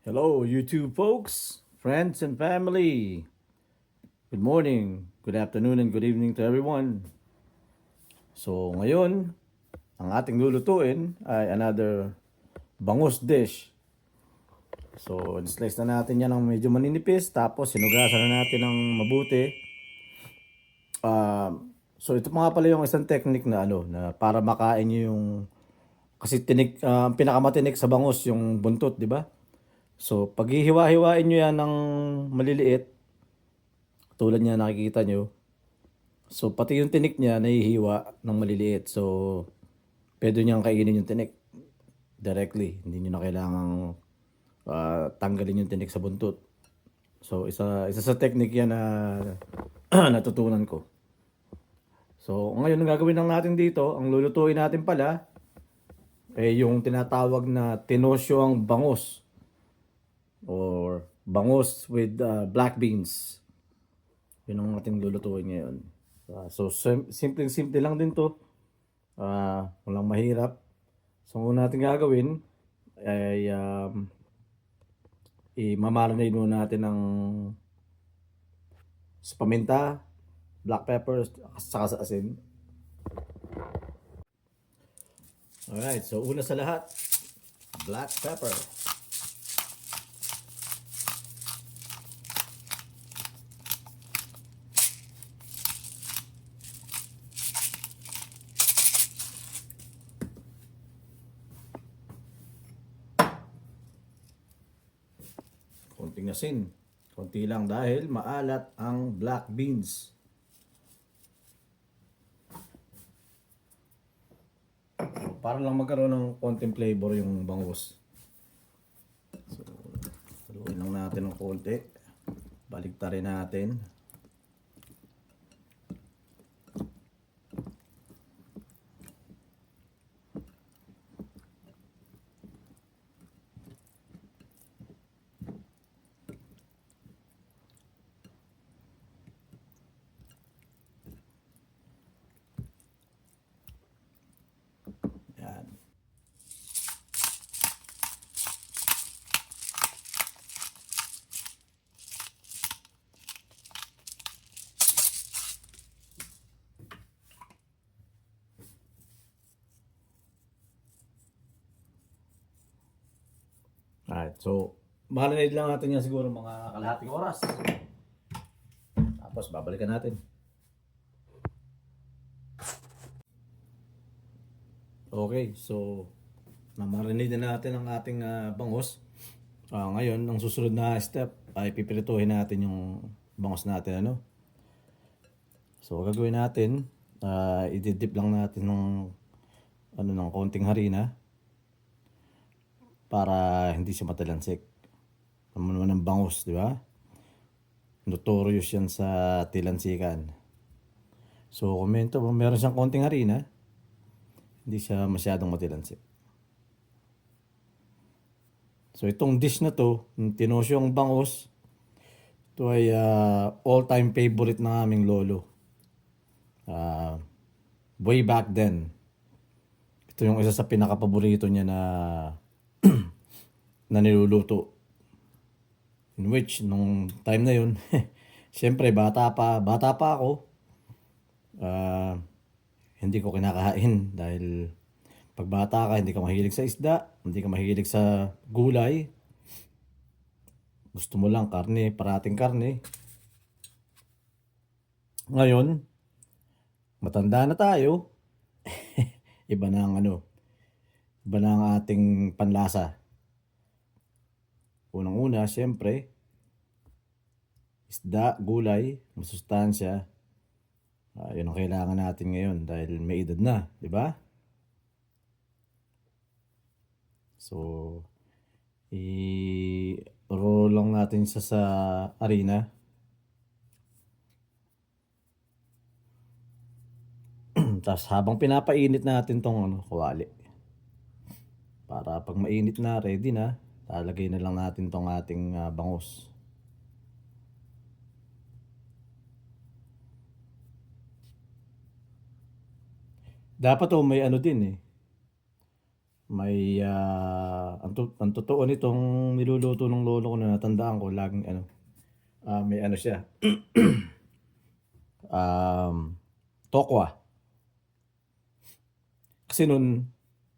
Hello, YouTube folks, friends, and family. Good morning, good afternoon, and good evening to everyone. So, ngayon, ang ating lulutuin ay another bangus dish. So, slice na natin yan ng medyo maninipis, tapos sinugasan na natin ng mabuti. So, ito pa nga pala yung isang technique na na para makain nyo yung kasi ang pinakamatinik sa bangus yung buntot, di ba? So, pag hihiwa-hiwain nyo yan ng maliliit, tulad niya nakikita nyo. So, pati yung tinik niya nahihiwa ng maliliit. So, pwede niyang kainin yung tinik directly. Hindi niyo na kailangang tanggalin yung tinik sa buntot. So, isa sa technique yan na natutunan ko. So, ngayon ang gagawin lang natin dito, ang lulutuin natin pala, yung tinatawag na tinosyoang bangus or bangus with black beans. Yun ang ating lulutuin ngayon. So, simple lang din to. Walang mahirap. So, ang una natin gagawin ay i-marinate muna natin ng sa paminta, black pepper, saka sa asin. Alright, so una sa lahat, black pepper. Konting asin. Konti lang dahil maalat ang black beans. Para lang magkaroon ng konting flavor yung bangus. So, haluin lang natin ng konti. Baliktarin natin. Yan. Alright, so marinate lang natin yan siguro mga kalahating oras. Tapos babalikan natin. Okay, so na-marinate na natin ang ating bangus. Ngayon, ang susunod na step ay pipirituhin natin yung bangus natin. So, gagawin natin, i-dip lang natin ng konting harina para hindi siya matalansik. Naman naman ng bangus, di ba? Notorious yan sa tilansikan. So, kung meron siyang konting harina, hindi siya masyadong matilansik. So itong dish na to, yung tinosyong bangus, ito ay all-time favorite ng aming lolo. Way back then. Ito yung isa sa pinaka-paborito niya na na niluluto. In which, nung time na yun, syempre bata pa ako. Hindi ko kinakain dahil pag bata ka, hindi ka mahilig sa isda, hindi ka mahilig sa gulay. Gusto mo lang karne, parating karne. Ngayon, matanda na tayo. Iba na iba na ang ating panlasa. Unang-una, siyempre, isda, gulay, masustansya. Yun ang kailangan natin ngayon dahil may edad na, di ba? So, i-roll lang natin sa harina. Tapos habang pinapainit natin tong kawali. Para pag mainit na, ready na, lalagay na lang natin tong ating bangus. Dapat may din May ang totoo nitong niluluto ng lolo ko na natandaan ko laging ano, may ano siya, tokwa. Kasi nun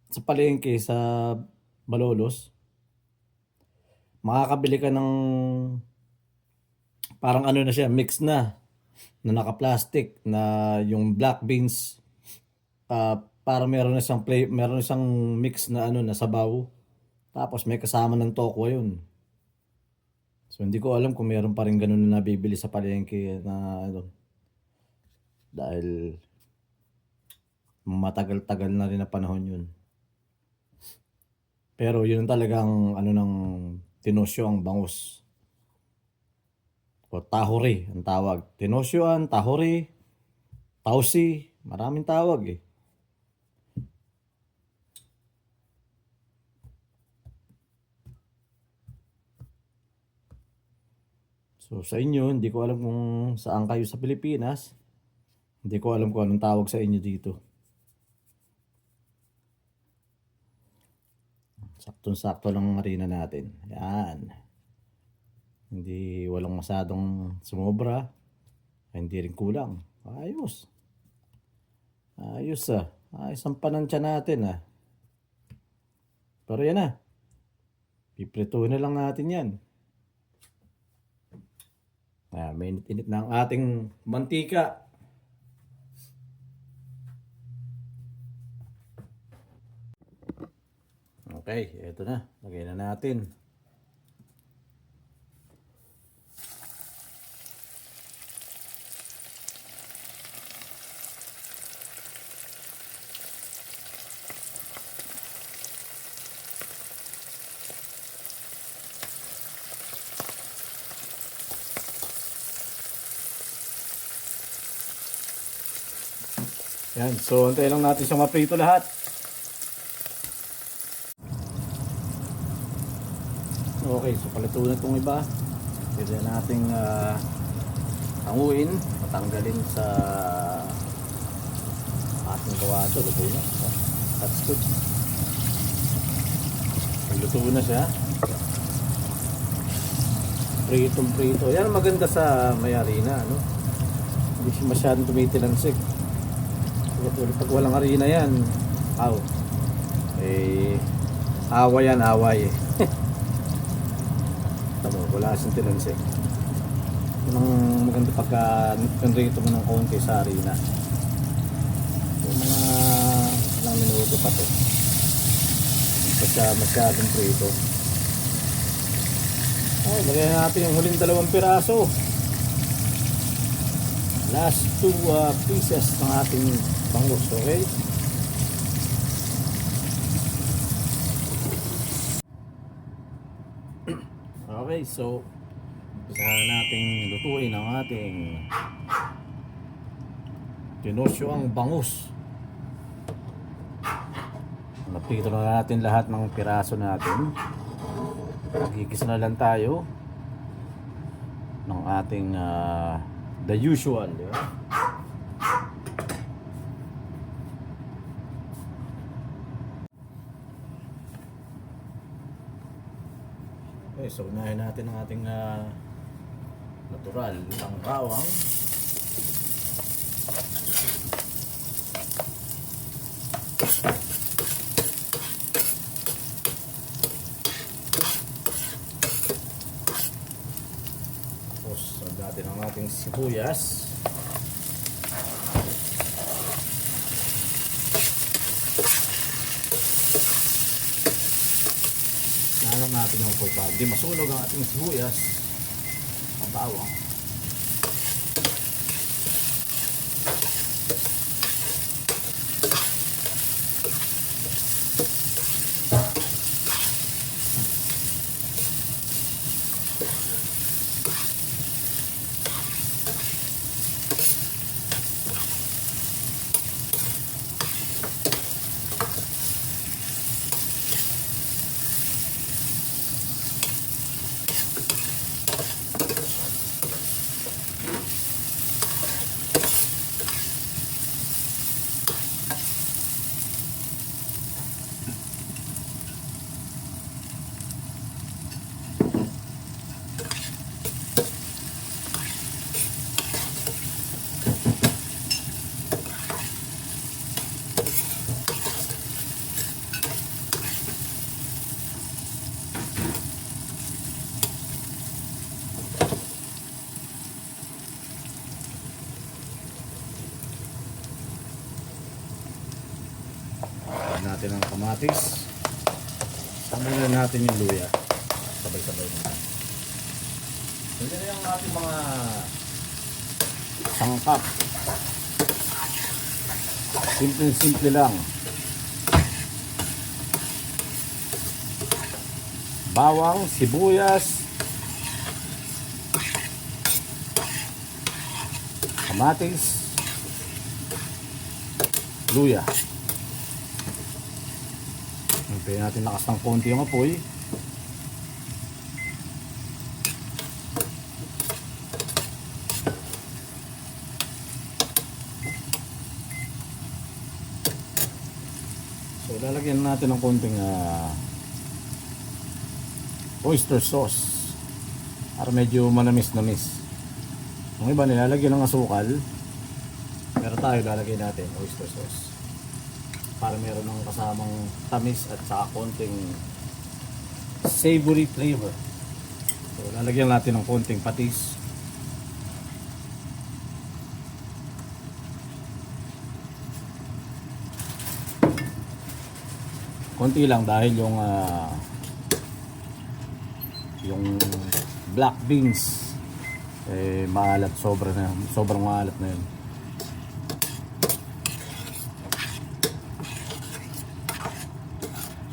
sa palengke sa Malolos, makakabili ka ng parang ano na siya, mix na naka-plastic na yung black beans, para meron na siyang mix na ano na sabaw. Tapos may kasama ng tokwa yun. So hindi ko alam kung meron pa rin ganun na nabibili sa palengke na ano. Dahil matagal-tagal na rin na panahon yun. Pero yun talagang ano ng tinosyo ang bangus. O tahuri ang tawag. Tinosyoan, tahuri, tausi, maraming tawag eh. So sa inyo, hindi ko alam kung saan kayo sa Pilipinas. Hindi ko alam kung anong tawag sa inyo dito. Saktong-sakto lang ang harina natin. Yan. Hindi walang masadong sumobra. Hindi rin kulang. Ayos. Ayos ah. Ayos ang panansya natin ah. Pero yan ah. Piprituhin na lang natin yan. Mainit-init na ang ating mantika. Okay, eto na. Lagay na natin. Yan, so antayin lang natin siyang maprito lahat. Okay, so paluto na itong iba. Pwede nating hanguin, matanggalin sa ating kawado. Luto na. That's good. Luto na siya. Pritong-prito. Yan ang maganda sa may harina, no? Hindi siya masyadong tumitilansik. Pag walang harina yan, away yan, away. Tama, wala siyang tilansik. Yun ang maganda pagka nrito mo ng konti sa harina. So, mga ilang minuto pa to. Basta masyadong prito. Lagyan natin yung huling 2 piraso. Last 2 pieces ng ating bangus, okay? Okay, so umpisahan nating lutuin ang ating tinosyo ang bangus. Napito na natin lahat ng piraso natin. Magigis na lang tayo ng ating the usual, di ba? Okay, so unahin natin ang ating natural ang bawang. Tapos natin ang ating sibuyas. Alam natin yung pagka hindi masunog ang ating sibuyas, ang bawang. kamatis. Sabay na natin yung luya. Sabay-sabay na. So yan yung ating mga sangkap. Simple lang. Bawang, sibuyas, kamatis, luya. Hintayin natin lakas ng konti yung apoy. So lalagyan natin ng konting oyster sauce para medyo manamis-namis. Yung iba nilalagyan ng asukal, pero tayo lalagyan natin oyster sauce para meron ng kasamang tamis at saka konting savory flavor. So lalagyan natin ng konting patis. Konti lang dahil yung black beans maalat, sobrang maalat na yun.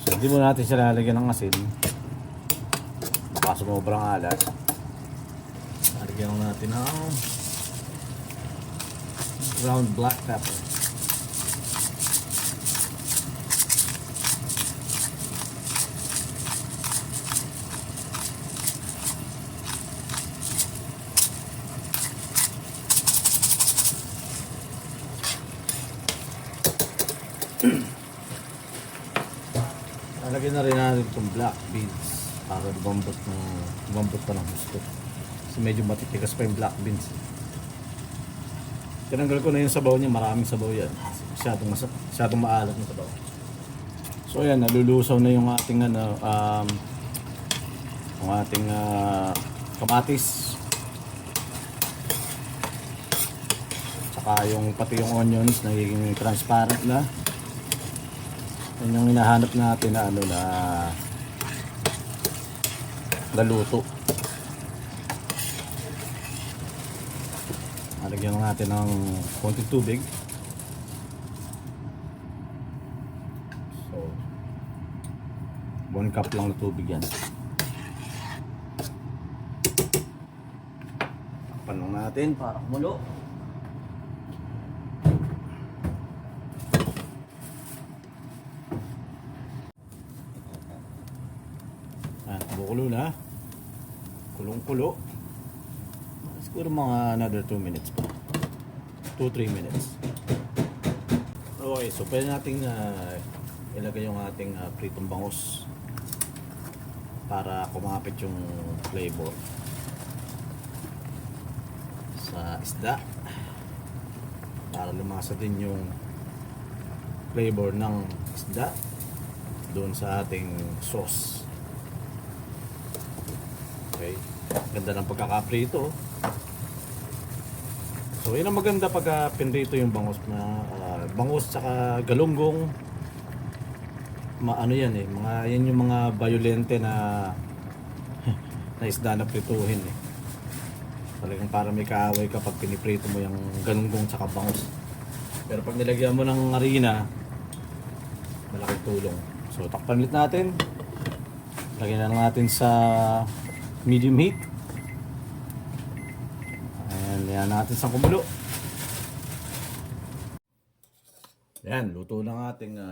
So hindi mo natin siya lalagyan ng asin, baka sobrang alat. Lalagyan natin ng ground black pepper. Lalagyan na rin natin itong black beans para lumambot pa ng gusto. Kasi medyo matitigas pa yung black beans. Tinanggal ko na yung sabaw niya, maraming sabaw yan. Masyadong maalat yung sabaw. So ayan, nalulusaw na yung ating kamatis. Tsaka pati yung onions nagiging transparent na. Yan yung hinahanap natin na naluto. Lagyan natin ng konting tubig. So 1 cup lang na tubig yan. Takpan lang natin para kumulo. Kumukulo na. Kulong-kulo. Siguro mga another 2 minutes pa. 2-3 minutes. Okay, so pwede nating ilagay yung ating pritong bangus para kumapit yung flavor sa isda, para lumasa din yung flavor ng isda doon sa ating sauce. Okay, ganda ng pagkakaprito. So yun ang maganda pag pinrito yung bangus na bangus tsaka galunggong. Ano yan yan yung mga violente na na isda na prituhin Talagang para may kaaway ka pag piniprito mo yung galunggong tsaka bangus. Pero pag nilagyan mo ng harina, malaking tulong. So takpan ulit natin. Lagyan na natin sa medium heat. Ayan, yan natin sa kumulo. Yan, luto ng ating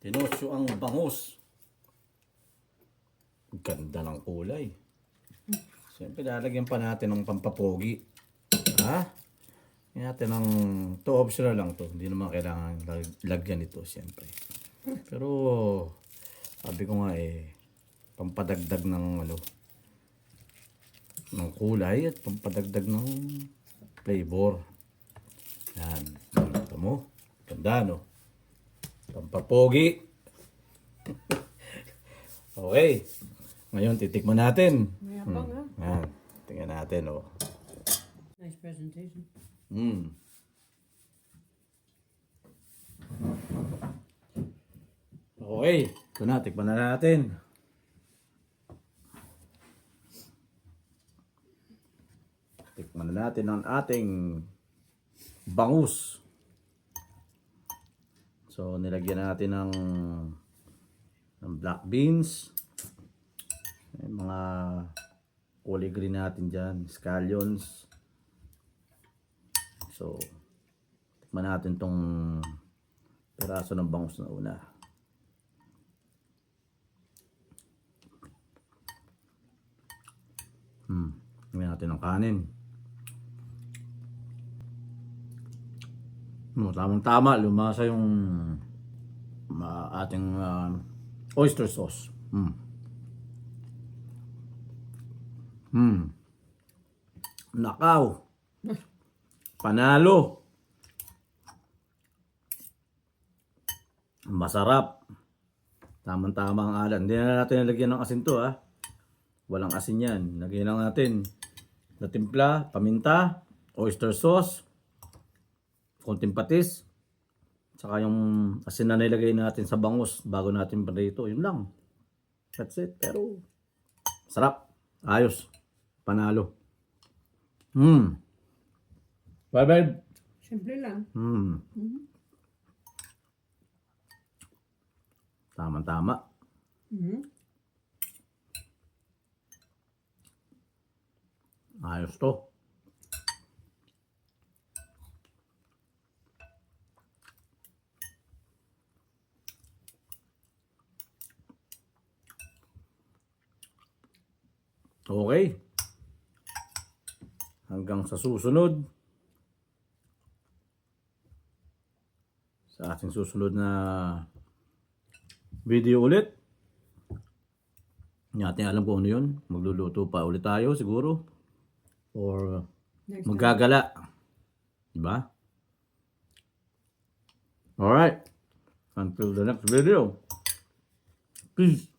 tinosyo ang bangus. Ganda ng kulay. Siyempre, lalagyan pa natin ng pampapogi. Ha? Yan natin ng optional lang to. Hindi naman kailangan lagyan ito, siyempre. Pero, sabi ko nga pampadagdag ng ng kulay at pampadagdag ng flavor. Yan. Ito mo. Ganda, no? Pampapogi. Okay. Ngayon, titikman natin. Mayabang Yan. Tingnan natin, Nice presentation. Okay, ito na, tikman na natin. Tikman na natin ang ating bangus. So, nilagyan natin ng black beans. May mga kulay green natin dyan, scallions. So, tikman natin tong piraso ng bangus na una. Tingnan natin ang kanin. Tamang-tama, lumasa yung ating oyster sauce. Nakaw. Panalo. Masarap. Tamang-tama ang alat. Hindi na natin nalagyan ng asin to, ha. Walang asin yan. Lagyan lang natin na timpla, paminta, oyster sauce, konting patis, saka yung asin na nilagay natin sa bangus bago natin prito. Yun lang. That's it. Pero sarap. Ayos. Panalo. Bye-bye. Simple lang. Tama-tama. Ayos to. Okay. Hanggang sa susunod. Sa ating susunod na video ulit. Hindi natin alam kung ano yun. Magluluto pa ulit tayo siguro. Or Next time. maggagala. Diba? Alright. Until the next video. Peace.